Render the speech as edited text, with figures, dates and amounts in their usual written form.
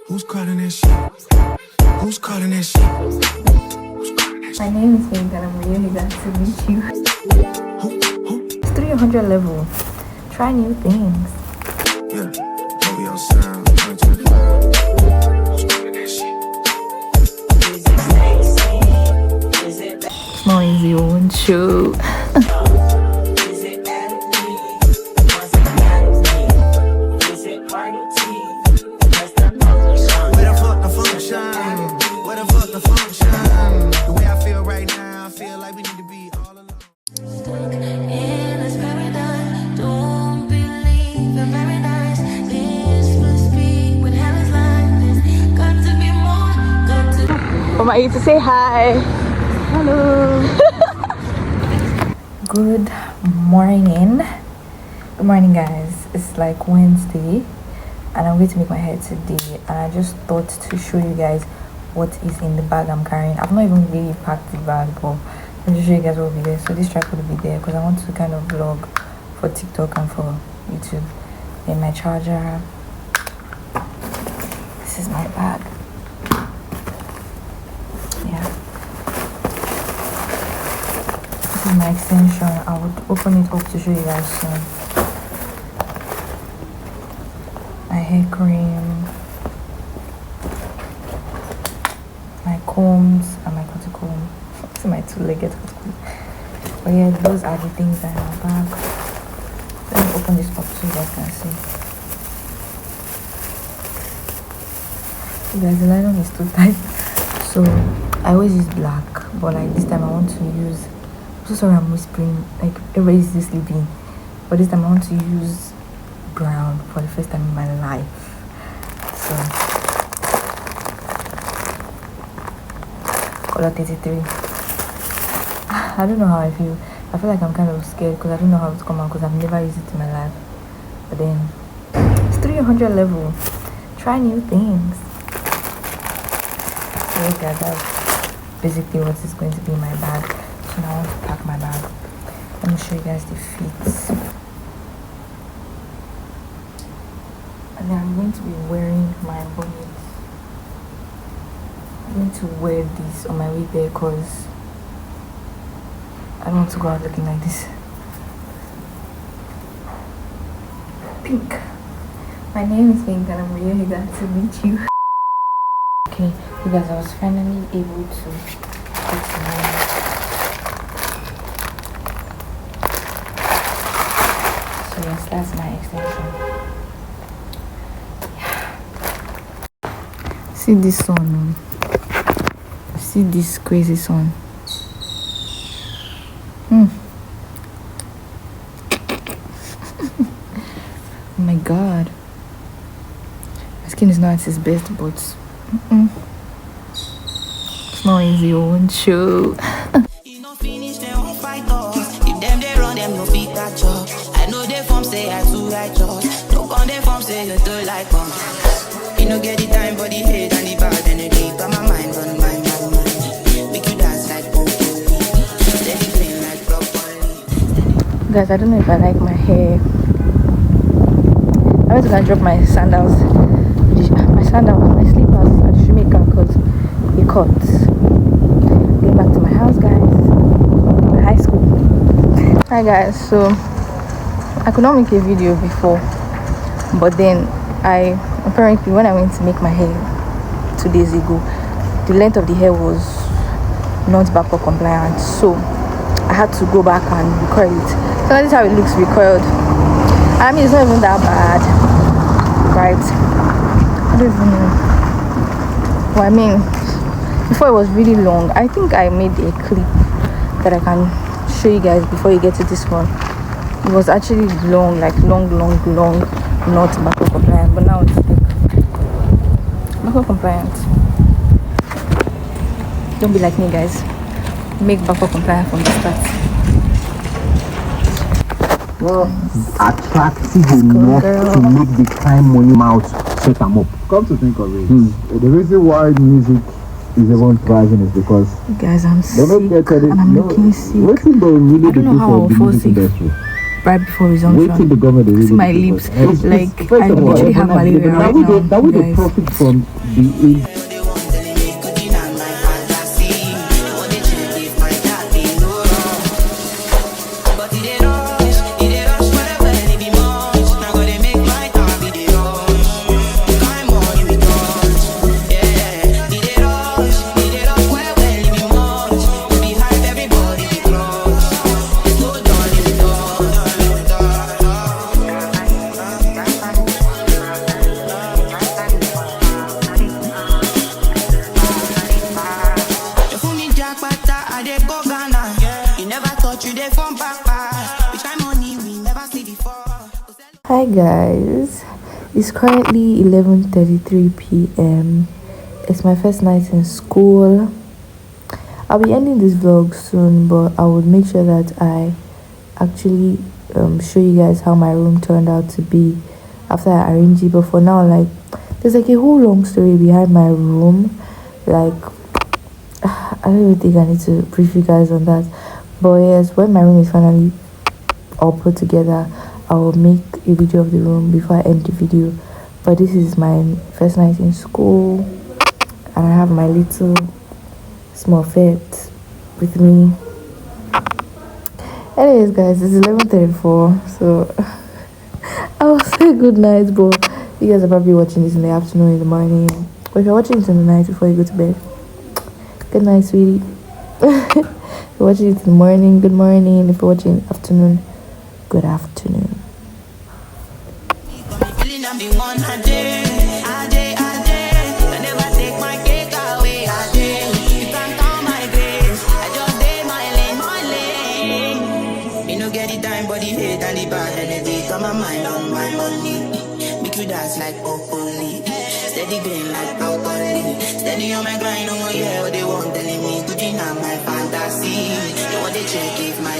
Who's calling that shit? Who's calling that shit? My name is Pink and I'm really glad to meet you. 300 level. Try new things. Yeah, OVO sound 2025. Who's calling that shit? It's not easy, won't you? Want you to say hi. Hello. Good morning. Good morning, guys. It's like Wednesday and I'm going to make my hair today, and I just thought to show you guys what is in the bag I'm carrying. I've not even really packed the bag, but I'll just show you guys what will be there. So this tripod will be there because I want to kind of vlog for TikTok and for YouTube. Then my charger. This is my bag. My extension, I would open it up to show you guys soon. My hair cream, my combs, and my cuticle. This is my two-legged cuticle. But yeah, those are the things that are in my bag. Let me open this up so you guys can see. You guys, the nylon is too tight, so I always use black, but like this time I want to use, so sorry I'm whispering, like everybody's still sleeping, but this time I want to use brown for the first time in my life. So color 33. I don't know how I feel. I feel like I'm kind of scared because I don't know how it's come out because I've never used it in my life. But then it's 300 level. Try new things. So look at that. Basically what is going to be in my bag. So now I want to pack my bag. Let me show you guys the feet. And then I'm going to be wearing my bonnet. I'm going to wear this on my way there because I don't want to go out looking like this. Pink. My name is Pink and I'm really glad to meet you. Okay, you guys, I was finally able to get to my hair. So yes, that's my extension. Yeah. See this sun. See this crazy sun. Oh my god. My skin is not at its best, but it's not easy, won't you? You know finish them on fight us. If them they run them no fit catch up. I know they form say I too righteous. No con they form say you too like us. You know get the time for the hate and the bad energy. Got my mind on my mind. Make you dance like Bukkie. Steady clean like properly. Guys, I don't know if I like my hair. I went to go and drop my sandals, my slippers at the shoemaker because it cut. Getting back to my house, guys. My high school. Hi guys, so I could not make a video before, but then apparently when I went to make my hair 2 days ago, the length of the hair was not Babcock compliant, so I had to go back and recoil it. So this is how it looks recoiled. I mean, it's not even that bad, right? I don't even know. Well, I mean, before it was really long. I think I made a clip that I can show you guys before you get to this one. It was actually long, like long, not Babcock compliant, but now it's like Babcock compliant. Don't be like me, guys. Make Babcock compliant from the start. Well, attractive enough to make the crime money mouth set them up. Come to think of it, the reason why music is even thriving is because guys, I'm sick and I'm looking sick. What do really I don't know how I'll fall sick. right before Wait till the resumption. government release See my it lips, first. like First I of all, literally have malaria right now, that would the guys. profit from the They want telling me could deny my fantasy. They want to check if my dad be no wrong. But it dey rush, whatever it be much. Now go they make my car be the rush. Time on me touch, yeah. It dey rush, whatever it be much. We be hype, everybody be crush. No darling, you fool me jackpata, I dey go Ghana. You never thought you dey from Papa. Which kind money we never see before. Hi guys, it's currently 11:33 p.m. It's my first night in school. I'll be ending this vlog soon, but I would make sure that I actually show you guys how my room turned out to be after I arranged it. But for now, like, there's like a whole long story behind my room. Like, I don't even think I need to brief you guys on that. But yes, when my room is finally all put together, I will make a video of the room before I end the video. But this is my first night in school, and I have my little small fit with me. Anyways guys, it's 11:34, so I'll say good night, but you guys are probably watching this in the afternoon, in the morning, or if you're watching it in the night before you go to bed, good night, sweetie. If you're watching it in the morning, good morning. If you're watching in the afternoon, good afternoon. Feeling I'm the one I did. I never take my cake away. You can't count my grace. I just did my lane. Me no get the time, but the hate and the bad energy. Got my mind on my money. Make you dance like broccoli. Steady green like broccoli. Steady on my grind, oh yeah, what they want telling me. Could you not my fantasy? They want to check if my